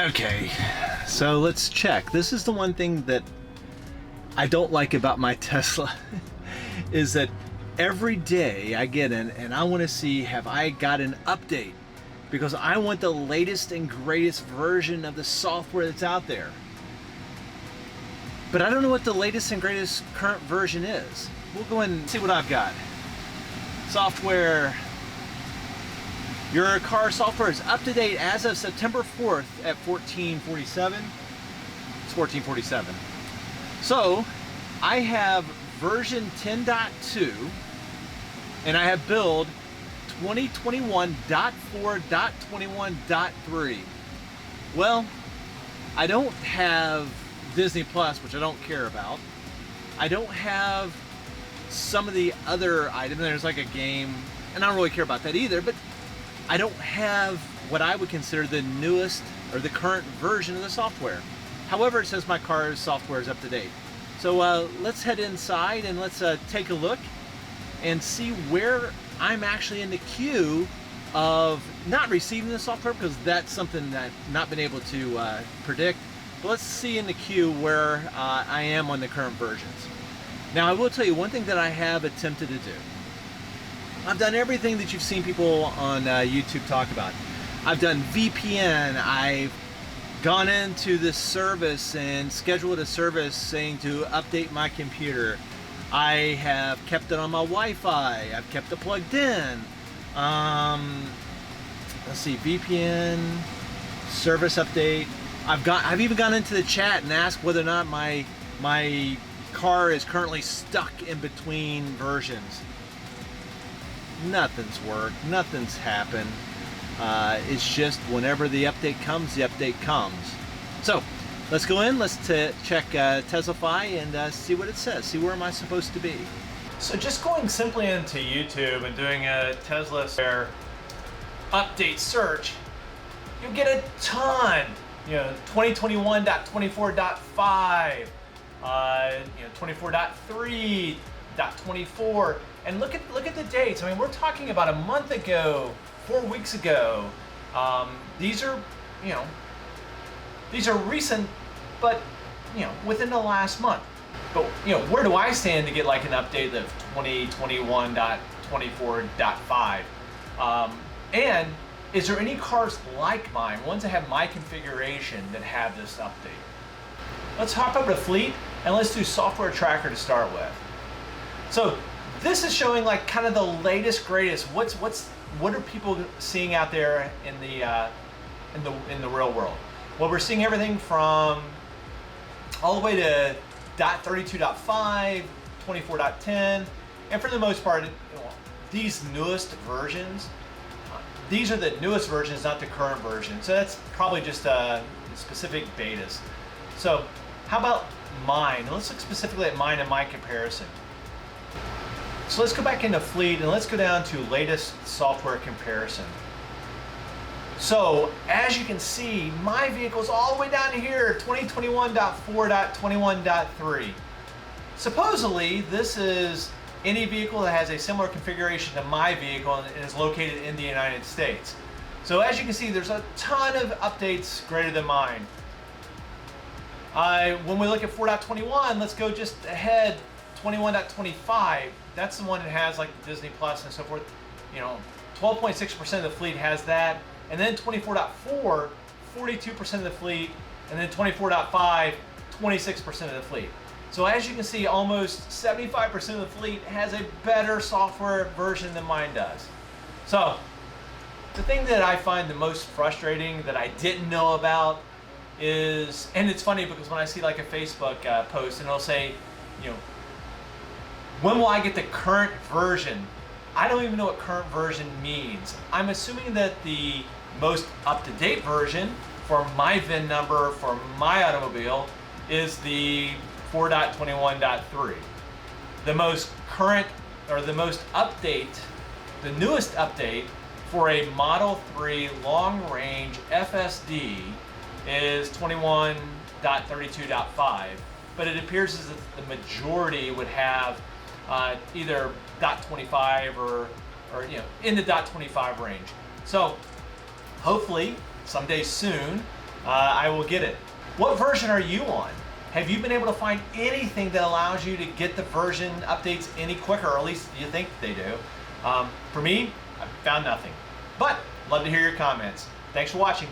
Okay, so let's check. This is the one thing that I don't like about my Tesla is that every day I get in and I want to see, have I got an update? Because I want the latest and greatest version of the software that's out there. But I don't know what the latest and greatest current version is. We'll go and see what I've got. Software. Your car software is up to date as of September 4th at 1447. It's 1447. So I have version 10.2 and I have build 2021.4.21.3. Well, I don't have Disney Plus, which I don't care about. I don't have some of the other items. There's like a game, and I don't really care about that either, but I don't have what I would consider the newest or the current version of the software. However, it says my car's software is up to date. So let's head inside and let's take a look and see where I'm actually in the queue of not receiving the software, because that's something that I've not been able to predict. But let's see in the queue where I am on the current versions. Now, I will tell you one thing that I have attempted to do. I've done everything that you've seen people on YouTube talk about. I've done VPN, I've gone into this service and scheduled a service saying to update my computer. I have kept it on my Wi-Fi, I've kept it plugged in. Let's see, VPN, service update. I've even gone into the chat and asked whether or not my car is currently stuck in between versions. Nothing's worked, nothing's happened. It's just whenever the update comes, the update comes. So let's go in, let's check Teslafy and see what it says, see where am I supposed to be. So just going simply into YouTube and doing a Tesla update search, you'll get a ton. 2021.24.5, 24.3.24, and look at the dates. I mean, we're talking about a month ago, 4 weeks ago. These are recent, but within the last month. But where do I stand to get like an update of 2021.24.5? And is there any cars like mine, ones that have my configuration, that have this update? Let's hop over to Fleet and let's do Software Tracker to start with. So this is showing like kind of the latest, greatest. What are people seeing out there in the real world? Well, we're seeing everything from all the way to .32.5, 24.10, and for the most part, these newest versions. These are the newest versions, not the current version. So that's probably just specific betas. So how about mine? Let's look specifically at mine and my comparison. So let's go back into Fleet and let's go down to latest software comparison. So as you can see, my vehicle's all the way down here, 2021.4.21.3. Supposedly, this is any vehicle that has a similar configuration to my vehicle and is located in the United States. So as you can see, there's a ton of updates greater than mine. When we look at 4.21, let's go just ahead, 21.25. That's the one that has like the Disney Plus and so forth. 12.6% of the fleet has that. And then 24.4, 42% of the fleet. And then 24.5, 26% of the fleet. So as you can see, almost 75% of the fleet has a better software version than mine does. So the thing that I find the most frustrating that I didn't know about is, and it's funny because when I see like a Facebook post and it'll say, when will I get the current version? I don't even know what current version means. I'm assuming that the most up-to-date version for my VIN number for my automobile is the 4.21.3. The most current, or the most update, the newest update for a Model 3 long-range FSD is 21.32.5, but it appears as if the majority would have either .25 or in the .25 range. So hopefully someday soon I will get it. What version are you on? Have you been able to find anything that allows you to get the version updates any quicker, or at least you think they do? For me, I found nothing. But love to hear your comments. Thanks for watching.